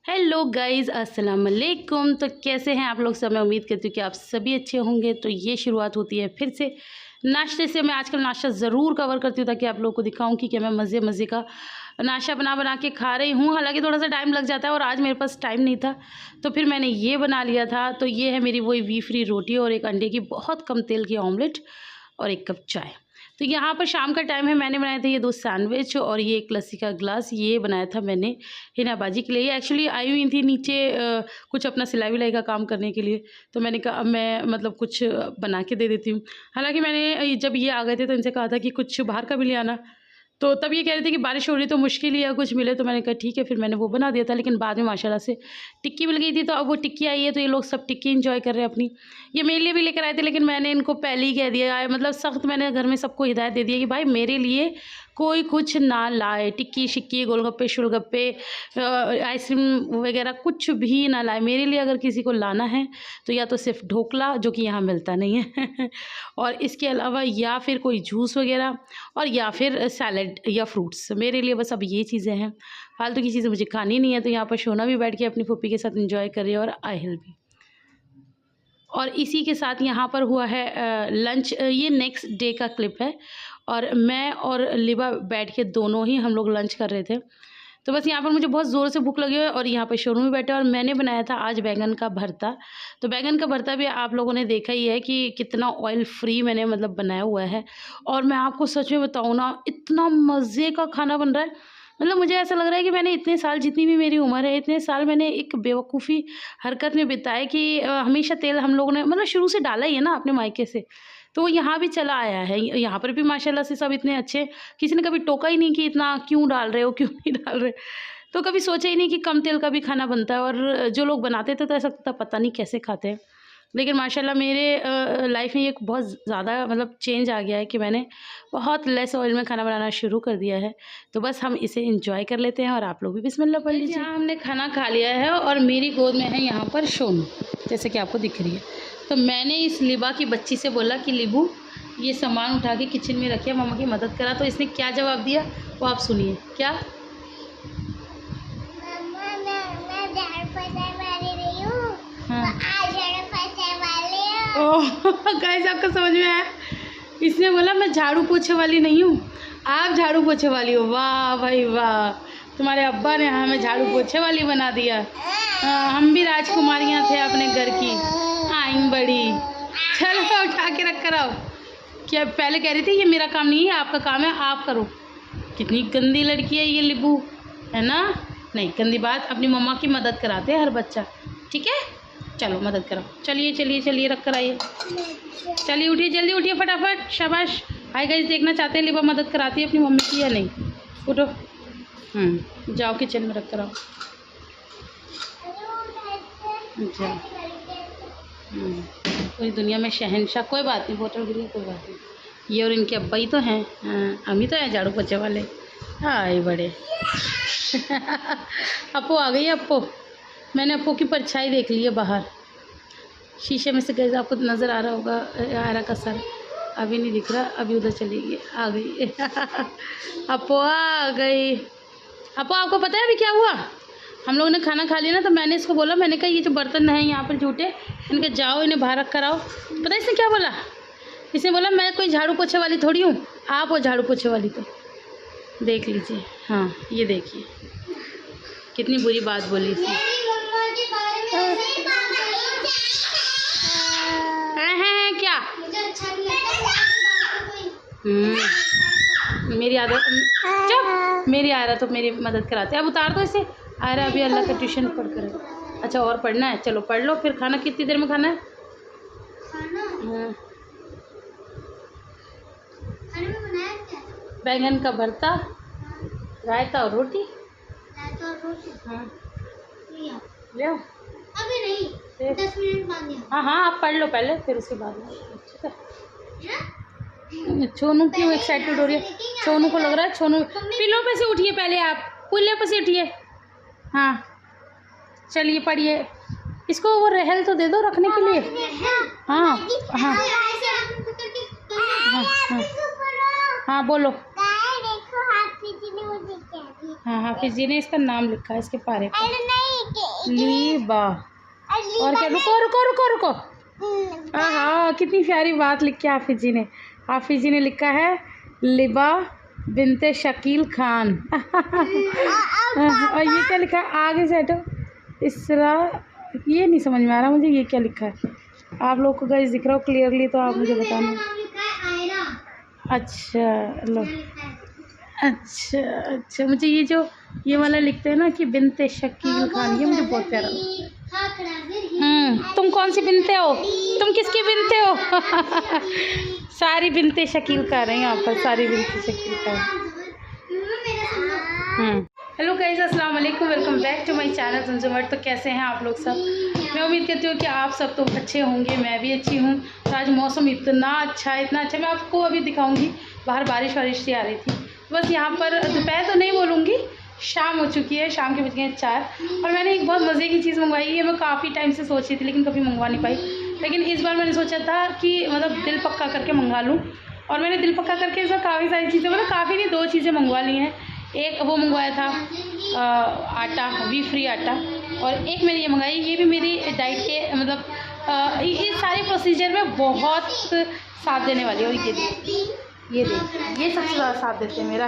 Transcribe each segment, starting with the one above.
Hello guys, अस्सलाम वालेकुम। तो कैसे हैं आप लोग सब? मैं उम्मीद करती हूँ कि आप सभी अच्छे होंगे। तो ये शुरुआत होती है फिर से नाश्ते से। मैं आजकल नाश्ता ज़रूर कवर करती हूँ ताकि आप लोगों को दिखाऊं कि मैं मज़े मज़े का नाश्ता बना बना के खा रही हूँ। हालांकि थोड़ा सा टाइम लग जाता है और आज मेरे पास टाइम नहीं था तो फिर मैंने ये बना लिया था। तो ये है मेरी वही वी फ्री रोटी और एक अंडे की बहुत कम तेल की ऑमलेट और एक कप चाय। तो यहाँ पर शाम का टाइम है। मैंने बनाए थे ये 2 सैंडविच और ये एक लस्सी का ग्लास। ये बनाया था मैंने हिना बाजी के लिए। ये एक्चुअली आई हुई थी नीचे कुछ अपना सिलाई विलाई का काम करने के लिए। तो मैंने कहा अब मैं मतलब कुछ बना के दे देती हूँ। हालांकि मैंने जब ये आ गए थे तो इनसे कहा था कि कुछ बाहर का भी ले आना। तो तब ये कह रहे थे कि बारिश हो रही तो मुश्किल ही है कुछ मिले। तो मैंने कहा ठीक है, फिर मैंने वो बना दिया था। लेकिन बाद में माशाल्लाह से टिक्की मिल गई थी तो अब वो टिक्की आई है तो ये लोग सब टिक्की एंजॉय कर रहे हैं अपनी। ये मेरे लिए भी लेकर आए थे लेकिन मैंने इनको पहले ही कह दिया, मतलब सख्त मैंने घर में सबको हिदायत दे दी है कि भाई मेरे लिए कोई कुछ ना लाए। टिक्की शिक्की गोलगप्पे शुलगप्पे आइसक्रीम वगैरह कुछ भी ना लाए। मेरे लिए अगर किसी को लाना है तो या तो सिर्फ ढोकला, जो कि यहाँ मिलता नहीं है और इसके अलावा या फिर कोई जूस वगैरह और या फिर सैलड या फ्रूट्स। मेरे लिए बस अब ये चीज़ें हैं, फालतू की चीज़ें मुझे खानी नहीं है। तो यहाँ पर शोना भी बैठ के अपनी फूफी के साथ एंजॉय कर रही है और आहिल भी। और इसी के साथ यहाँ पर हुआ है लंच। ये नेक्स्ट डे का क्लिप है और मैं और लिबा बैठ के दोनों ही हम लोग लंच कर रहे थे। तो बस यहाँ पर मुझे बहुत ज़ोर से भूख लगी है और यहाँ पर शोरूम में बैठे और मैंने बनाया था आज बैंगन का भरता। तो बैंगन का भरता भी आप लोगों ने देखा ही है कि कितना ऑयल फ्री मैंने मतलब बनाया हुआ है। और मैं आपको सच में बताऊँ ना, इतना मज़े का खाना बन रहा है। मतलब मुझे ऐसा लग रहा है कि मैंने इतने साल, जितनी भी मेरी उम्र है, इतने साल मैंने एक बेवकूफ़ी हरकत में बिताए कि हमेशा तेल हम लोगों ने मतलब शुरू से डाला ही है ना अपने मायके से। तो वो यहाँ भी चला आया है। यहाँ पर भी माशाल्लाह से सब इतने अच्छे, किसी ने कभी टोका ही नहीं कि इतना क्यों डाल रहे हो, क्यों नहीं डाल रहे। तो कभी सोचा ही नहीं कि कम तेल का भी खाना बनता है। और जो लोग बनाते थे तो ऐसा लगता पता नहीं कैसे खाते हैं। लेकिन माशाल्लाह मेरे लाइफ में एक बहुत ज़्यादा मतलब चेंज आ गया है कि मैंने बहुत लेस ऑयल में खाना बनाना शुरू कर दिया है। तो बस हम इसे एंजॉय कर लेते हैं और आप लोग भी बिस्मिल्लाह पढ़ लीजिए। यहाँ हमने खाना खा लिया है और मेरी गोद में है यहाँ पर शोनू, जैसे कि आपको दिख रही है। तो मैंने इस लिबा की बच्ची से बोला कि लिबू ये सामान उठा के किचन में रखिए, मम्मा की मदद करा। तो इसने क्या जवाब दिया वो आप सुनिए। क्या? ओह गाइस, आपको समझ में आया? इसने बोला मैं झाड़ू पोछे वाली नहीं हूँ, आप झाड़ू पोछे वाली हो। वाह भाई वाह, तुम्हारे अब्बा ने हमें झाड़ू पोछे वाली बना दिया। हम भी राजकुमारियाँ थे अपने घर की, आई बड़ी। चलो उठा के रख कर आओ। क्या पहले कह रही थी ये मेरा काम नहीं है, आपका काम है, आप करो। कितनी गंदी लड़की है ये लिबू, है ना? नहीं गंदी बात, अपनी मम्मा की मदद कराते हैं हर बच्चा। ठीक है, चलो मदद करो। चलिए चलिए चलिए रख कर आइए। चलिए उठिए, जल्दी उठिए फटाफट। शाबाश। हाय गाइस, देखना चाहते हैं लिबा मदद कराती है अपनी मम्मी की या नहीं। उठो, जाओ किचन में रख कर आओ। जाओ। पूरी दुनिया में शहंशाह, कोई बात नहीं, बोतल गिरी कोई बात नहीं। ये और इनके अब्बा ही तो हैं। हम ही तो हैं झाड़ू पोछे वाले। हाय बड़े अपो आ गई। अपो, मैंने अपो की परछाई देख ली है बाहर शीशे में से। गैस आपको नज़र आ रहा होगा, आयरा का सर अभी नहीं दिख रहा, अभी उधर चली गई, आ गई अपो आ गई। अपो आपको पता है अभी क्या हुआ? हम लोगों ने खाना खा लिया ना, तो मैंने इसको बोला, मैंने कहा ये जो बर्तन हैं यहाँ पर झूठे, इनके जाओ इन्हें बाहर रख कर आओ। पता है इसने क्या बोला? इसने बोला मैं कोई झाड़ू पोछे वाली थोड़ी हूँ, आप हो झाड़ू पोछे वाली। तो देख लीजिए, हाँ ये देखिए कितनी बुरी बात बोली इसने। क्या मेरी आदत, चुप, मेरी आयरा तो मेरी मदद कराते। अब उतार दो इसे। आयरा अभी अल्लाह का ट्यूशन पढ़ कर। अच्छा और पढ़ना है, चलो पढ़ लो फिर। खाना कितनी देर में खाना है? बैंगन का भरता, रायता और रोटी। हाँ ले आओ। अभी नहीं, 10 मिनट बाद। हाँ हाँ आप पढ़ लो पहले, फिर उसके बाद में। ठीक है। छोनू क्यों एक्साइटेड हो रही है? छोनू को लग रहा है, छोनू पिलो पे से उठिए पहले, आप पिलो पे से उठिए। हाँ चलिए पढ़िए। इसको वो रहल तो दे दो रखने के लिए। हाँ हाँ हाँ हाँ बोलो। हाँ हाफिज जी ने इसका नाम लिखा है इसके पारे पर, लीबा। और क्या, रुको रुको रुको रुको, हाँ कितनी प्यारी बात लिखी है हाफिज जी ने। हाफिज जी ने लिखा है लिबा बिनते शकील खान। और ये क्या लिखा है आगे से हटो, इसरा, ये नहीं समझ में आ रहा मुझे ये क्या लिखा है। आप लोग को गाइस दिख रहा हो क्लियरली तो आप मुझे बताना। अच्छा लो, अच्छा मुझे ये जो ये वाला लिखते हैं ना कि बिनते शकील खान, ये मुझे बहुत प्यारा लगता है। तुम कौन सी बिनते हो, तुम किसकी बिनते हो? सारी बिनते शकील का रहे हैं यहाँ पर, सारी बिनते शकील का। हेलो गाइस, अस्सलाम वालेकुम, welcome back to my channel Zamzam. तो कैसे हैं आप लोग सब? मैं उम्मीद करती हूँ कि आप सब तो अच्छे होंगे, मैं भी अच्छी हूँ। तो आज मौसम इतना अच्छा मैं आपको अभी दिखाऊंगी। बाहर बारिश सी आ रही थी, बस यहाँ पर दोपहर तो नहीं बोलूँगी, शाम हो चुकी है, शाम के बज गए 4। और मैंने एक बहुत मज़े की चीज़ मंगवाई है। मैं काफ़ी टाइम से सोच रही थी लेकिन कभी मंगवा नहीं पाई, लेकिन इस बार मैंने सोचा था कि मतलब दिल पक्का करके मंगा लूँ। और मैंने दिल पक्का करके इस बार काफ़ी सारी चीज़ें, मतलब काफ़ी नहीं 2 चीज़ें मंगवा ली हैं। एक वो मंगवाया था आटा, वी फ्री आटा, और एक मैंने ये मंगाई, ये भी मेरी डाइट के मतलब इस सारे प्रोसीजर में बहुत साथ देने वाली है। और ये सबसे ज़्यादा साथ देते हैं मेरा।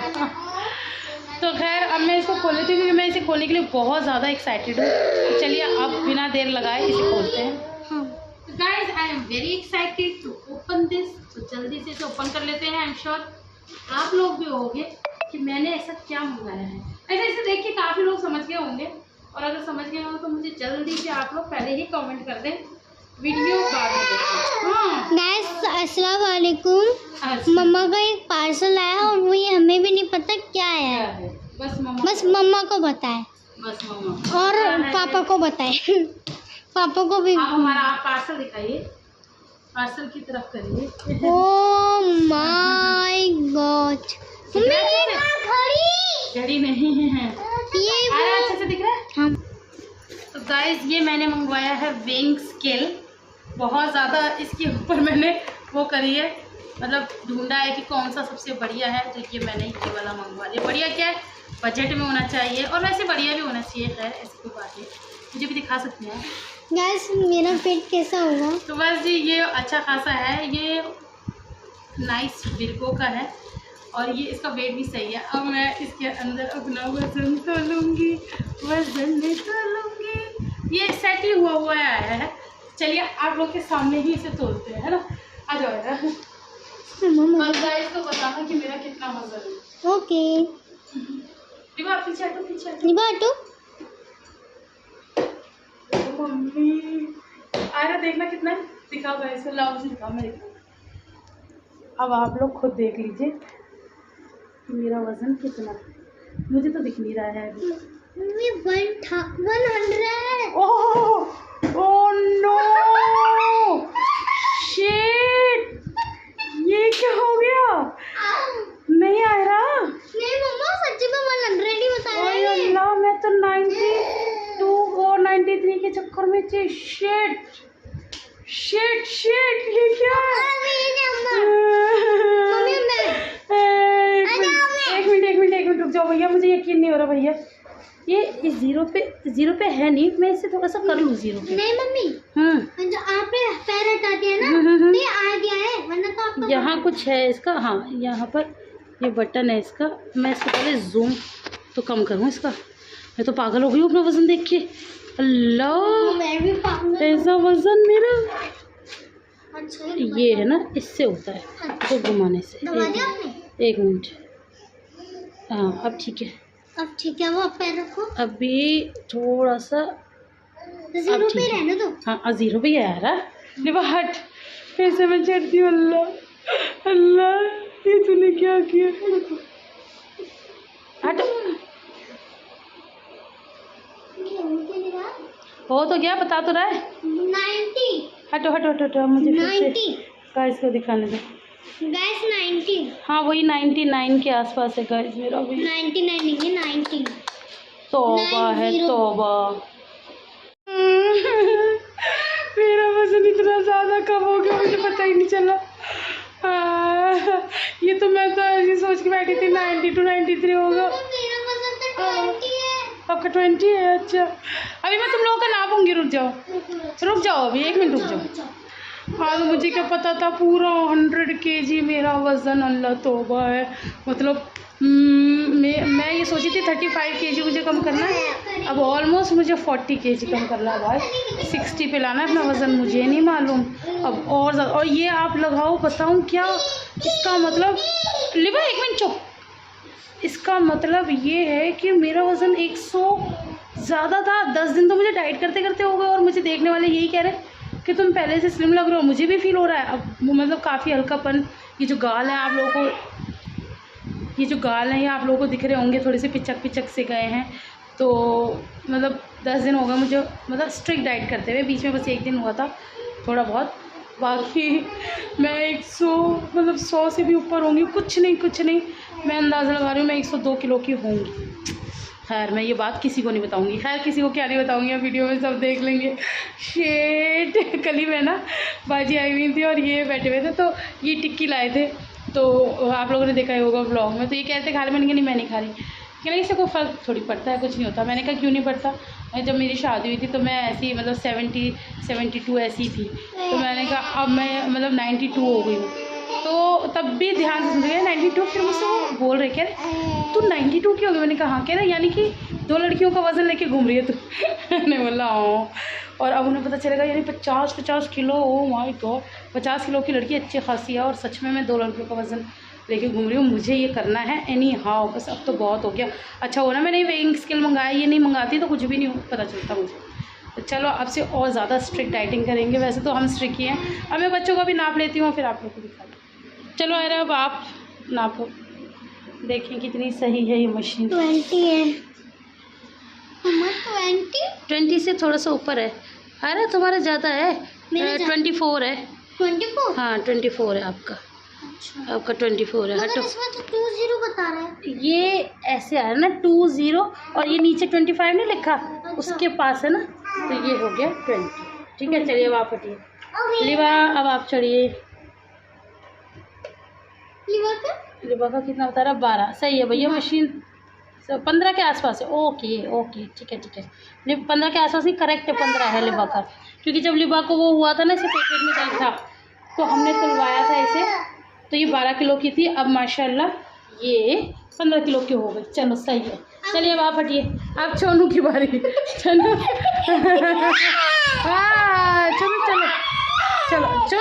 तो खैर अब मैं इसको खोल लेती हूँ क्योंकि मैं इसे खोलने के लिए बहुत ज़्यादा एक्साइटेड हूँ। तो चलिए अब बिना देर लगाए इसे खोलते हैं। तो guys I am very excited to open this. तो जल्दी से इसे ओपन कर लेते हैं। आई एम श्योर आप लोग भी होंगे कि मैंने ऐसा क्या मंगाया है। ऐसे देख के काफ़ी लोग समझ गए होंगे, और अगर समझ गए हो तो मुझे जल्दी से आप लोग पहले ही कमेंट कर दें, वीडियो बाद में देखें। गाइस अस्सलाम वालेकुम। मम्मा का एक पार्सल आया और वो ये हमें भी नहीं पता क्या है। बस मम्मा को बताए, बस मम्मा और पापा को बताए। पापा को भी। आप हमारा पार्सल दिखाइए, पार्सल की तरफ करिए। ओह माय गॉड, घड़ी नहीं है ये अच्छे से दिख रहा है। हाँ। तो गाइस ये मैंने मंगवाया है वेइंग स्केल। बहुत ज़्यादा इसके ऊपर मैंने वो करी है, मतलब ढूंढा है कि कौन सा सबसे बढ़िया है। तो ये मैंने ये वाला मंगवा लिया। बढ़िया क्या है, बजट में होना चाहिए और वैसे बढ़िया भी होना चाहिए। खैर ऐसी कोई बात नहीं, मुझे भी दिखा सकते हैं। गाइस मेरा पेट कैसा होगा? तो बस जी ये अच्छा खासा है, ये नाइस विर्गो का है और ये इसका वेट भी सही है। अब मैं इसके अंदर अपना वजन तोलूँगी, ये सेट ही हुआ आया है। चलिए आप लोग के सामने ही इसे तोलते हैं, है ना? आ जाओ यार, और गाइस को बताना कि मेरा कितना वजन है। ओके रिवा पीछे हटो। मम्मी आयरा देखना कितना है, दिखाओ गाइस को, लाओ से दिखाओ, मैं दिखाऊँ। अब आप लोग खुद देख लीजिए कि मेरा वजन कितना है। मुझे तो दिख नहीं रहा है अभी। 100। ओह नो शिट, ये क्या हो गया? नहीं आ रहा। नहीं मम्मा सच्ची में 100 ही बता रही है। अल्लाह मैं तो 92 और 93 के चक्कर में थी। शिट ये क्या है? एक मिनट रुक जाओ भैया, मुझे यकीन नहीं हो रहा भैया। ये जीरो पे है नहीं, मैं इसे थोड़ा सा कर लूँ जीरो पे। नहीं मम्मी, जो आप पैर हटाती है ना तो ये आ गया है, वरना तो आपको यहाँ कुछ है इसका। हाँ यहाँ पर ये बटन है इसका। मैं इसको पहले जूम तो कम करूँ इसका। मैं तो पागल हो गई हूँ अपना वजन देख के। अल्लाह मैं भी पागल। ऐसा वजन मेरा। अच्छा ये है ना, इससे होता है तो घुमाने से। दबा दिया आपने? एक मिनट, हाँ अब ठीक है। अब ठीक है, वो आप पैर रखो। अभी थोड़ा सा जीरो पे रहने दो। हाँ जीरो पे है यार। निभा हट, फिर से मैं चढ़ती हूँ। अल्लाह ये तूने क्या किया? हट, हो तो क्या, बता तो रहा है। 90। हटो मुझे फिर 90 से गाइस को दिखाने दो। गाइस 90। हाँ वही 99 के आसपास है गाइस मेरा भी। 99 नहीं है 90। तौबा है तौबा। मेरा वजन इतना ज़्यादा कम हो गया मुझे पता ही नहीं चला। ये तो मैं तो ऐसी सोच के बैठी थी 92 93 होगा। मेरा वजन तो आपका 20 है। अच्छा अभी मैं तुम लोगों का नापूंगी, रुक जाओ अभी 1 मिनट रुक जाओ। हाँ तो मुझे क्या पता था पूरा 100 kg मेरा वज़न, अल्लाह तौबा है। मतलब मैं ये सोची थी 35 kg मुझे कम करना है, अब ऑलमोस्ट मुझे 40 kg कम करना है भाई। 60 पे लाना है अपना वज़न, मुझे नहीं मालूम अब और ज़्यादा। और ये आप लगाओ, बताऊँ क्या इसका मतलब, लिबा 1 मिनट चुप। इसका मतलब ये है कि मेरा वज़न 100 ज़्यादा था। 10 दिन तो मुझे डाइट करते करते हो गए और मुझे देखने वाले यही कह रहे कि तुम पहले से स्लिम लग रहे हो। मुझे भी फील हो रहा है अब, मतलब काफ़ी हल्कापन। ये जो गाल है आप लोगों को, ये आप लोगों को दिख रहे होंगे, थोड़े से पिचक से गए हैं। तो मतलब 10 दिन हो गए मुझे मतलब स्ट्रिक्ट डाइट करते हुए, बीच में बस 1 दिन हुआ था थोड़ा बहुत, बाकी मैं 100 से भी ऊपर होंगी। कुछ नहीं मैं अंदाज़ा लगा रही हूँ मैं 102 किलो की होंगी। खैर मैं ये बात किसी को नहीं बताऊंगी, खैर किसी को क्या नहीं बताऊंगी, वीडियो में सब देख लेंगे। शेट कल ही मैं ना बाजी आई हुई थी और ये बैठे हुए थे, तो ये टिक्की लाए थे, तो आप लोगों ने देखा ही होगा ब्लॉग में। तो ये कहते खा रहे, मैंने कहा नहीं मैं नहीं खा रही। कि नहीं इससे कोई फ़र्क थोड़ी पड़ता है, कुछ नहीं होता। मैंने कहा क्यों नहीं पड़ता, जब मेरी शादी हुई थी तो मैं ऐसी मतलब 72 ऐसी थी, तो मैंने कहा अब मैं मतलब 92 हो गई हूँ। तो तब भी ध्यान से सुन रहे 92। फिर मुझसे वो बोल रहे कह रहे तू 92 की हो गई। मैंने कहा हाँ। कह रहे यानी कि 2 लड़कियों का वज़न लेके घूम रही है तू। मैंने बोला हाँ। और अब उन्हें पता चलेगा यानी 50 kilo, oh my God 50 kilo की लड़की अच्छी खासी है, और सच में मैं 2 लड़कियों का वज़न लेके घूम रही हूँ। मुझे ये करना है एनी हाउ, बस अब तो बहुत हो गया। अच्छा हो ना मैंने वेइंग स्केल मंगाया, ये नहीं मंगाती तो कुछ भी नहीं पता चलता मुझे। तो चलो अब से और ज़्यादा स्ट्रिक्ट डाइटिंग करेंगे। वैसे तो हम स्ट्रिक्ट ही हैं। अब मैं बच्चों का भी नाप लेती हूँ, फिर आप लोग को दिखा दूँ। चलो अरे अब आप नापो, देखें कितनी सही है ये मशीन। 20 है 20 से थोड़ा सा ऊपर है। अरे तुम्हारा ज़्यादा है, 24 है। 24? हाँ 24 है आपका। अच्छा आपका 24 है। हटो, इसमें तो 20 बता रहा है। ये ऐसे आ रहा है ना 20 और ये नीचे 25 नहीं लिखा, उसके पास है ना, तो ये हो गया 20। ठीक है चलिए अब आप हटिए। लिबा अब आप चढ़िए। लिबा का कितना बता रहा, 12 सही है भैया। मशीन 15 के आसपास है। ओके ठीक है 15 के आसपास ही करेक्ट है, 15 है लिबा का। क्योंकि जब लिबा को वो हुआ था ना, इसे पेट में दर्द था तो हमने तुलवाया था इसे, तो ये 12 किलो की थी। अब माशाल्लाह ये 15 किलो की हो गई। चलो सही है। चलिए अब आप हटिए, आप छोनू की बारी। चलो हाँ चलो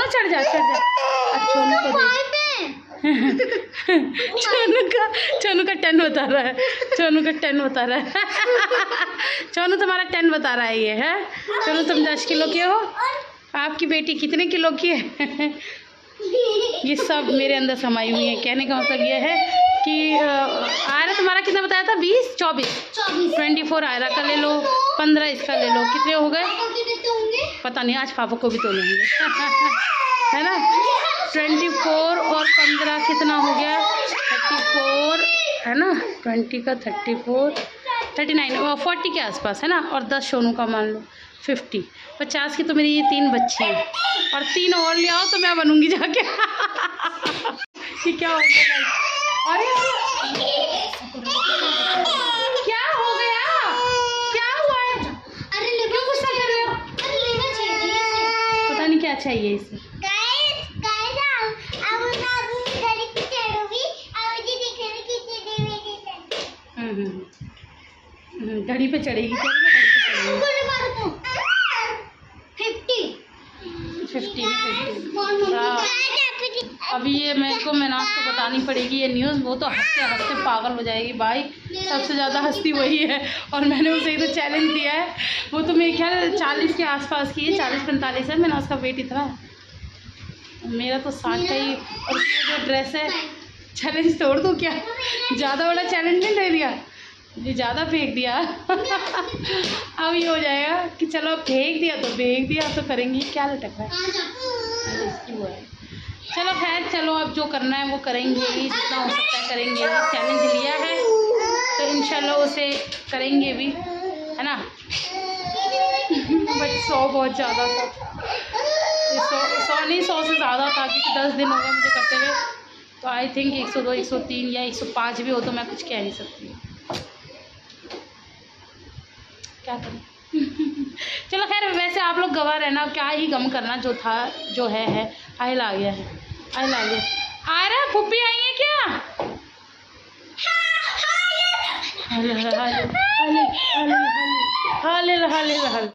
चढ़ जा। अब छोनू को देख, छोनू का 10 बता रहा है। छोनू तुम्हारा 10 बता रहा है ये है। छोनू तुम 10 किलो के हो, आपकी बेटी कितने किलो की है? ये सब मेरे अंदर समाई हुई है। कहने का मतलब ये है कि आयरा तुम्हारा कितना बताया था, 20 24 24 आयरा का ले लो, 15 इसका ले लो, कितने हो गए पता नहीं, आज पापा को भी तो लेंगे। है ना 24 और 15 कितना हो गया, 34 है ना, 20 का 34 39 और 40 के आसपास है ना, और 10 सोनू का मान लो 50 50 की। तो मेरी ये 3 बच्ची हैं और 3 और ले आओ तो मैं बनूंगी जाके। ये क्या हो गया भाई? अरे क्या हो गया, क्या हुआ है? अरे क्यों गुस्सा कर रहे हो? पता नहीं क्या चाहिए इसे। घड़ी पे चढ़ेगी, 50। अभी ये मेरे को मेनाज को बतानी पड़ेगी ये न्यूज़, वो तो हंसते हंसते पागल हो जाएगी भाई। सबसे ज़्यादा हंसती वही है, और मैंने उसे तो चैलेंज दिया है। वो तो मेरे ख्याल 40 के आसपास की है, 40-45 है। मेनाज का वेट इतना है, मेरा तो 60 का ही। और जो ड्रेस है, चैलेंज तोड़ दूँ क्या? ज़्यादा बड़ा चैलेंज नहीं दे दिया, ये ज़्यादा फेंक दिया। अब ये हो जाएगा कि चलो फेंक दिया तो करेंगे, क्या लटक रहा है इसकी वो है। चलो खैर, चलो अब जो करना है वो करेंगे ही, जितना हो सकता है करेंगे। चैलेंज लिया है तो इंशाल्लाह उसे करेंगे भी, है ना। बट 100 बहुत ज़्यादा था, 100 नहीं 100 से ज़्यादा था, क्योंकि 10 दिन हो गए मुझे करते हुए। तो आई थिंक 102 103 या 105 भी हो तो मैं कुछ कह नहीं सकती। क्या करें। चलो खैर, वैसे आप लोग गवाह रहना, क्या ही गम करना, जो था जो है। आयल आ गया है, आयल आ गया। आ रहा पुप्पी आई है क्या? हाल।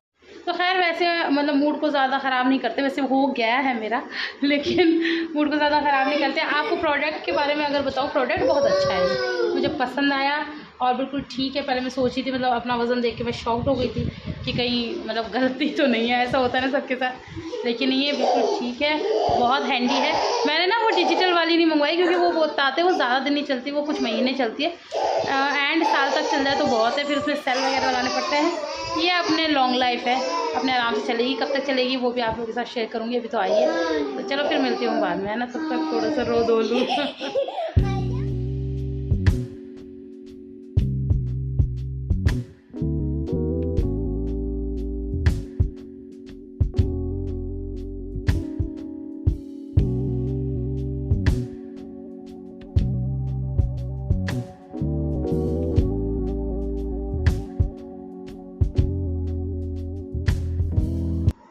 तो खैर वैसे मतलब मूड को ज़्यादा ख़राब नहीं करते, वैसे हो गया है मेरा, लेकिन मूड को ज़्यादा ख़राब नहीं करते। आपको प्रोडक्ट के बारे में अगर बताऊँ, प्रोडक्ट बहुत अच्छा है, मुझे पसंद आया और बिल्कुल ठीक है। पहले मैं सोची थी, मतलब अपना वज़न देख के मैं शॉक्ड हो गई थी कि कहीं मतलब गलती तो नहीं है, ऐसा होता है ना सबके साथ, लेकिन ये बिल्कुल ठीक है, बहुत हैंडी है। मैंने ना वो डिजिटल वाली नहीं मंगवाई, क्योंकि वो बताते वो ज़्यादा दिन नहीं चलती, वो कुछ महीने चलती है, एंड साल तक चल जाए तो बहुत है, फिर उसमें सेल वगैरह लगाने पड़ते हैं। ये अपने लॉन्ग लाइफ है, अपने आराम से चलेगी। कब तक चलेगी वो भी आप लोगों के साथ शेयर करूँगी, अभी तो आई है। तो चलो फिर मिलती हूँ बाद में, है ना, तब तक थोड़ा सा रो धो लूँ।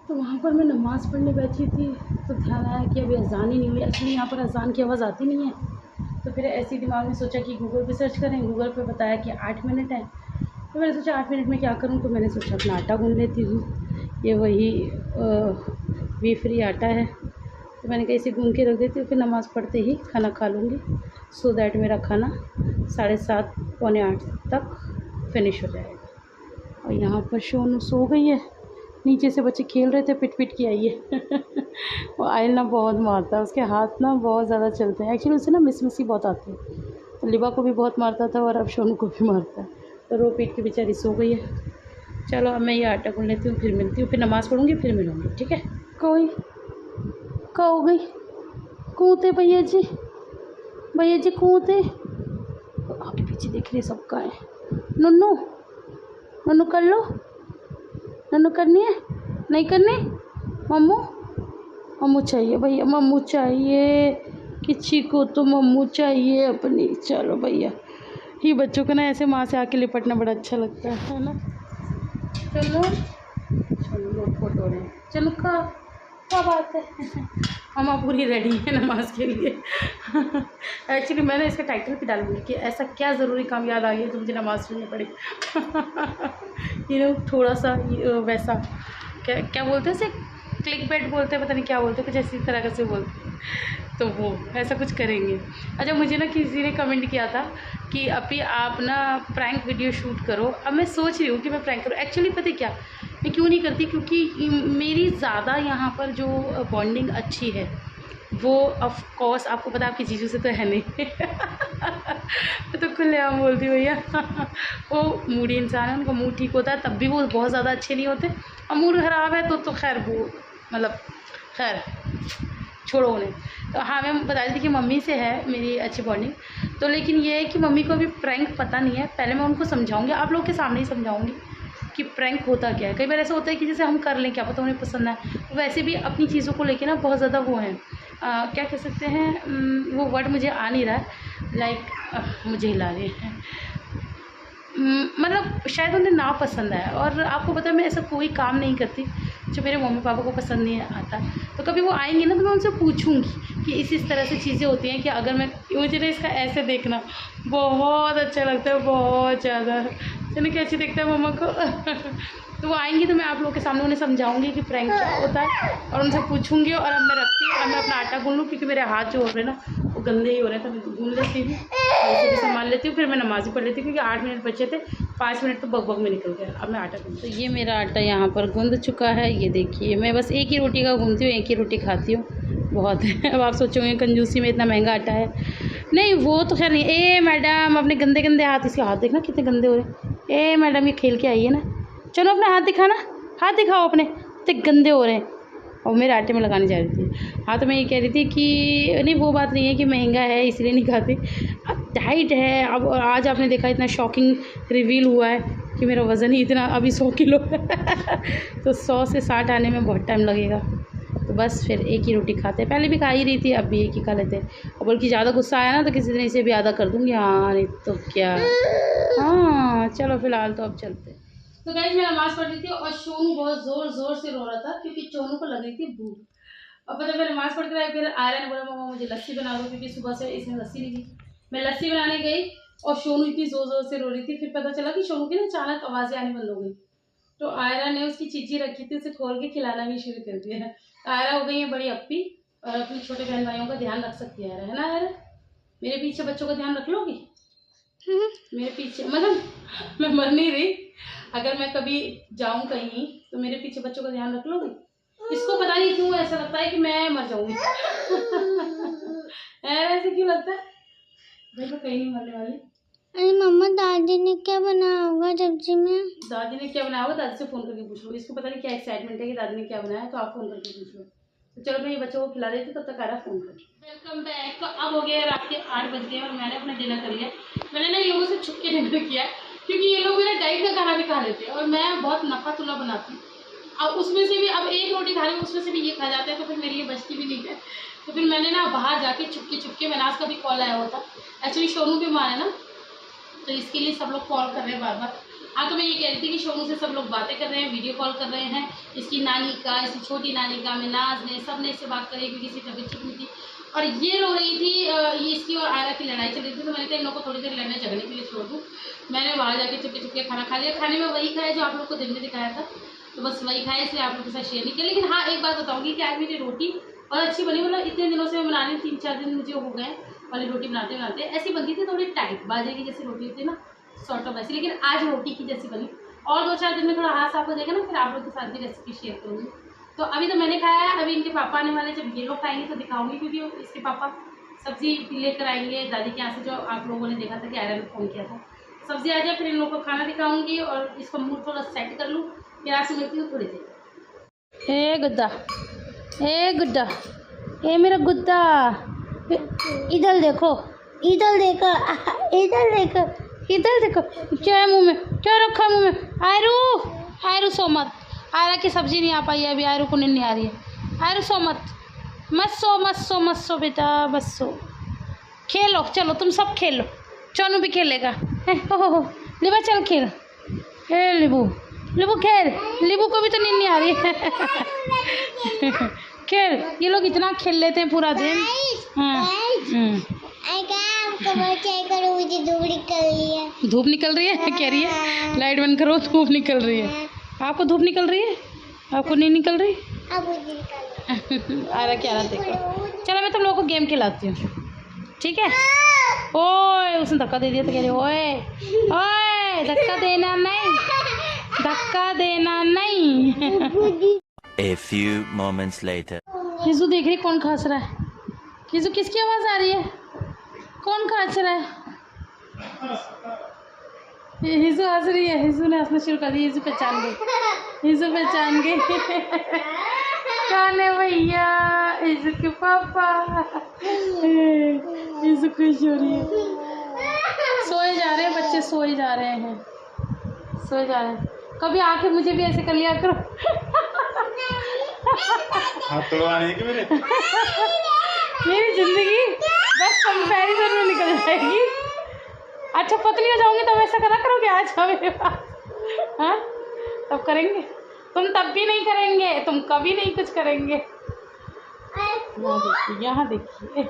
वहाँ पर मैं नमाज़ पढ़ने बैठी थी तो ध्यान आया कि अभी अज़ान ही नहीं हुई। एक्चुअली यहाँ पर अज़ान की आवाज़ आती नहीं है, तो फिर ऐसी दिमाग में सोचा कि गूगल पे सर्च करें। गूगल पे बताया कि 8 मिनट है, तो मैंने सोचा 8 मिनट में क्या करूँ, तो मैंने सोचा अपना आटा गूँध लेती हूँ। ये वही वी फ्री आटा है, तो मैंने कहा इसे गूँध के रख देती हूँ, फिर नमाज़ पढ़ते ही खाना खा लूँगी, सो दैट मेरा खाना 7:30 पौने 8 तक फिनिश हो जाएगा। और यहाँ पर सोनू सो गई है, नीचे से बच्चे खेल रहे थे, पिट की आई है। वो आयल ना बहुत मारता है, उसके हाथ ना बहुत ज़्यादा चलते हैं। एक्चुअली उससे ना मिसी बहुत आती है, तो लिबा को भी बहुत मारता था और अब सोनू को भी मारता है, तो रो पीट के बेचारी सो गई है। चलो अब मैं ये आटा गूँध लेती हूँ, फिर मिलती हूँ, फिर नमाज़ पढ़ूँगी, फिर मिलूँगी, ठीक है। कोई का हो गई, कूदे भैया जी कूदे, आगे पीछे देख रही सबका है। नन्नू कर लो, नन्नू करनी है, नहीं करनी, मम्मू चाहिए भैया, मम्मू चाहिए, किसी को तो मम्मू चाहिए अपनी। चलो भैया, ये बच्चों को ना ऐसे माँ से आके लिपटना बड़ा अच्छा लगता है ना। चलो लोट पोट हो रहे हैं, चलो क्या बात है। मम्मा पूरी रेडी है नमाज के लिए। एक्चुअली मैंने इसका टाइटल भी डालूंगी कि ऐसा क्या ज़रूरी काम याद आ गया तो मुझे नमाज़ पढ़नी पड़ी। थोड़ा सा वैसा क्या बोलते हैं इसे, क्लिक बेट बोलते हैं, पता नहीं क्या बोलते हैं, कुछ ऐसी तरह से बोलते हैं, तो वो ऐसा कुछ करेंगे। अच्छा, मुझे ना किसी ने कमेंट किया था कि अभी आप ना प्रैंक वीडियो शूट करो। अब मैं सोच रही हूँ कि मैं प्रैंक करूँ। एक्चुअली पता है क्या, मैं क्यों नहीं करती, क्योंकि मेरी ज़्यादा यहाँ पर जो बॉन्डिंग अच्छी है वो ऑफ कोर्स आपको पता है आपकी जीजू से तो है नहीं। तो खुलेआम बोलती भैया। वो मूडी इंसान है, उनका मूड ठीक होता है तब भी वो बहुत ज़्यादा अच्छे नहीं होते, और मूड ख़राब है तो खैर वो मतलब खैर छोड़ो उन्हें। तो हाँ, मैं बता रही थी कि मम्मी से है मेरी अच्छी बॉन्डिंग, तो लेकिन ये है कि मम्मी को अभी प्रैंक पता नहीं है। पहले मैं उनको समझाऊंगी, आप लोग के सामने ही समझाऊंगी कि प्रैंक होता क्या है। कई बार ऐसा होता है कि जैसे हम कर लें, क्या पता उन्हें पसंद है, वैसे भी अपनी चीज़ों को लेके ना बहुत ज़्यादा वो हैं, क्या कह सकते हैं, वो वर्ड मुझे आ नहीं रहा है, लाइक मुझे हिला रहे हैं, मतलब शायद उन्हें ना पसंद आए। और आपको पता है मैं ऐसा कोई काम नहीं करती जो मेरे मम्मी पापा को पसंद नहीं आता। तो कभी वो आएंगे ना तो मैं उनसे पूछूंगी कि इस तरह से चीज़ें होती हैं कि अगर मैं, मुझे ना इसका ऐसे देखना बहुत अच्छा लगता है, बहुत ज़्यादा। चलिए कैसे दिखता है मम्मा को। तो वो आएंगी तो मैं आप लोगों के सामने उन्हें समझाऊंगी कि प्रैंक क्या होता है, और उनसे पूछूंगी। और अब मैं रखती हूँ, अब मैं अपना आटा गूंद लूँ, क्योंकि मेरे हाथ जो हो रहे हैं ना वो गंदे ही हो रहे हैं, तो मैं गूंद लेती हूँ और इसे भी संभाल लेती हूँ। फिर मैं नमाज़ ही पढ़ लेती हूँ, क्योंकि 8 मिनट बचे थे, 5 मिनट तो बग में निकल गया। अब मैं आटा गूंद, तो ये मेरा आटा यहाँ पर गूंद चुका है। ये देखिए, मैं बस एक ही रोटी का गूंदती हूँ, एक ही रोटी खाती हूँ, बहुत है। अब आप सोचोगे कंजूसी में इतना महंगा आटा है, नहीं वो तो खैर नहीं। ए मैडम, अपने गंदे गंदे हाथ, इसके हाथ देखना कितने गंदे हो रहे हैं। ए मैडम, ये खेल के आई है ना, चलो अपना हाथ दिखाना, हाथ दिखाओ अपने, इतने गंदे हो रहे हैं। और मेरे आटे में लगाने जा रही थी। हाँ, तो मैं ये कह रही थी कि नहीं, वो बात नहीं है कि महंगा है इसलिए नहीं खाती, अब डाइट है। अब आज आपने देखा इतना शॉकिंग रिवील हुआ है कि मेरा वज़न ही इतना अभी 100 किलो है। तो 100 से 60 आने में बहुत टाइम लगेगा। तो बस फिर एक ही रोटी खाते हैं, पहले भी खा ही रही थी, अब भी एक ही खा लेते हैं। और बल्कि ज़्यादा गुस्सा आया ना तो किसी दिन इसे भी आधा कर दूँगी। हाँ नहीं तो क्या। हाँ चलो फिलहाल तो अब चलते हैं। तो गाइस मैं नमाज पढ़ रही थी और सोनू बहुत जोर जोर से रो रहा था क्योंकि सोनू को लग रही थी भूख। और पता मैं नमाज पढ़ कर आई, फिर आयरा ने बोला मम्मा मुझे लस्सी बना दो क्योंकि सुबह से इसने लस्सी नहीं दी। मैं लस्सी बनाने गई और सोनू इतनी जोर जोर से रो रही थी। फिर पता चला कि सोनू की ना अचानक आवाज़ें आनी बंद हो गई। तो आयरा ने उसकी चीज़ी रखी थी उसे खोल के खिलाना भी शुरू कर दिया है। आयरा हो गई है बड़ी अप्पी और अपने छोटे बहन भाइयों का ध्यान रख सकती है आयरा, है ना आयरा? मेरे पीछे बच्चों का ध्यान रख लोगी? मेरे पीछे मतलब मैं मर नहीं रही, अगर मैं कभी जाऊं कहीं तो मेरे पीछे बच्चों का ध्यान रख लोगी? इसको पता नहीं क्यों ऐसा लगता है कि मैं मर जाऊंगी। ऐसे क्यों लगता है? मैं तो कहीं नहीं मरने वाली। अरे मम्मा दादी ने क्या बनाया होगा सब्जी में? दादी ने क्या बनाया होगा दादी से फोन करके पूछ लो। इसको पता नहीं क्या एक्साइटमेंट है कि दादी ने क्या बनाया, तो आप फोन करके पूछ लो। तो चलो मैं ये बच्चों को खिला देती, तब तक आ रहा फोन कर। Welcome back. तो अब हो गया रात के 8 बज गए और मैंने अपना डिनर कर लिया। मैंने ना लोगों से छुप के डिनर किया क्योंकि ये लोग मेरा डाइट का खाना भी खा लेते हैं और मैं बहुत नफा तुला बनाती हूँ। अब उसमें से भी अब एक रोटी खा रही हूँ, उसमें से भी ये खा जाते हैं तो फिर मेरे लिए बचती भी नहीं है। तो फिर मैंने ना बाहर जाके चुपके मैनाज का भी कॉल आया हुआ था। एक्चुअली सोनू बीमार है ना, तो इसके लिए सब लोग कॉल कर रहे हैं बार बार। हाँ, तो मैं ये कह रही थी कि सोनू से सब लोग बातें कर रहे हैं, वीडियो कॉल कर रहे हैं। इसकी नानी का, इसकी छोटी नानी का, मिनाज ने, सब ने इससे बात करी क्योंकि इसकी तबीयत ठीक नहीं थी और ये रो रही थी। ये इसकी और आयरा की लड़ाई चल रही थी। तो मैंने कहा इन लोगों को थोड़ी देर लड़ने झगड़ने के लिए छोड़ दूँ। मैंने बाहर जाके चुपके खाना खा लिया। खाने में वही खाया जो आप लोग को दिन में दिखाया था, तो बस वही खाया, इसलिए आप लोग के साथ शेयर नहीं किया। लेकिन हाँ, एक बात बताऊँगी कि आज मेरी रोटी बहुत अच्छी बनी। मतलब इतने दिनों से मैं बना रही, 3-4 दिन मुझे हो गए वाली रोटी बनाते ऐसी बनती थी, थोड़ी टाइट बाजे की जैसी रोटी होती है ना, सॉर्ट ऑफ वैसी। लेकिन आज रोटी की जैसी बनी और 2-4 दिन में थोड़ा हाथ साफ हो जाएगा ना, फिर आप लोग के साथ भी रेसिपी शेयर करूँगी। तो अभी तो मैंने खाया है, अभी इनके पापा आने वाले, जब ये लोग खाएंगे तो दिखाऊंगी क्योंकि इसके पापा सब्जी लेकर आएंगे दादी के यहाँ से, जो आप लोगों ने देखा था कि आयरा ने फ़ोन किया था। सब्जी आ जाए फिर इन लोगों को खाना दिखाऊंगी और इसका मूड थोड़ा सेट कर लूँ, फिर आपसे मिलती हूँ थोड़ी देर। ए गुड्डा, ए गुड्डा, ए मेरा गुड्डा, इधर देखो, इधर देखो, इधर देखो, इधर देखो, क्या है मुंह में, क्या रखा मुंह में? आयरू सो मत। आयरा की सब्जी नहीं आ पाई है अभी, आयरू को नींद नहीं आ रही है। आयरू सो मत, मत सो बेटा, बस सो। खेलो, चलो तुम सब खेलो, चोनू भी खेलेगा। हो लिबा चल खेल, ए लिबू खेल, लिबू को भी तो नींद नहीं आ रही है। खेल, ये लोग इतना खेल लेते हैं पूरा दिन। धूप निकल रही है कह रही है, लाइट बंद करो, धूप निकल रही है। आपको धूप निकल रही है, आपको नहीं निकल रही? आ रहा क्या रहा देखो। चलो मैं तुम लोगों को गेम खिलाती हूँ, ठीक है? ओए उसने धक्का दे दिया तो कह रही ओए ओए धक्का देना नहीं, धक्का देना नहीं। A few moments later. हिजू देख रही कौन खांस रहा है। हिजू किसकी आवाज़ आ रही है? कौन खांस रहा है? हिजू हंस रही है। हिजू ने हंसना शुरू कर दिया। हिजू पहचान गई, हिजू पहचान गई कौन है भैया, हिजू के पापा। हिजू खुश हो रही है। सोए जा रहे हैं बच्चे, सोए जा रहे हैं, सोए जा रहे हैं। कभी आके मुझे भी ऐसे कर लिया करो। हाथ तोड़वाने की मेरी जिंदगी बस कंपैरिजन में निकल जाएगी। अच्छा पतली हो जाऊंगी तब ऐसा करा करोगे, आज मेरे पास। हाँ तब करेंगे, तुम तब भी नहीं करेंगे, तुम कभी नहीं कुछ करेंगे। यहाँ देखिए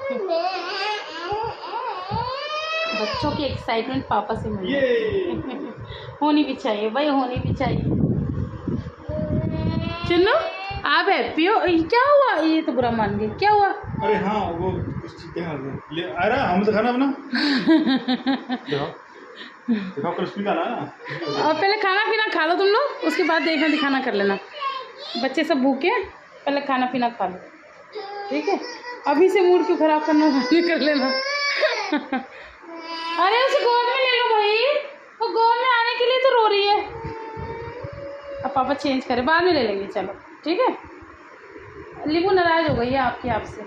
बच्चों की एक्साइटमेंट पापा से मिली। होनी भी चाहिए भाई, होनी भी चाहिए। चलो आप हैप्पी हो? क्या हुआ? ये तो बुरा मान गए, क्या हुआ? अरे हाँ वो कुछ ले आ रहा, हम तो खाना बना। देखो क्रिस्पी का ना। और पहले खाना पीना खा लो तुम लोग, उसके बाद देखना दिखाना कर लेना। बच्चे सब भूखे, पहले खाना पीना खा लो, ठीक है? अभी से मूड क्यों खराब करना, बाद में कर लेना। अरे उसे गोद में ले लो भाई, वो गोद में आने के लिए तो रो रही है। अब पापा चेंज करे, बाद में ले लेंगे, चलो ठीक है? लिबू नाराज हो गई है आपसे।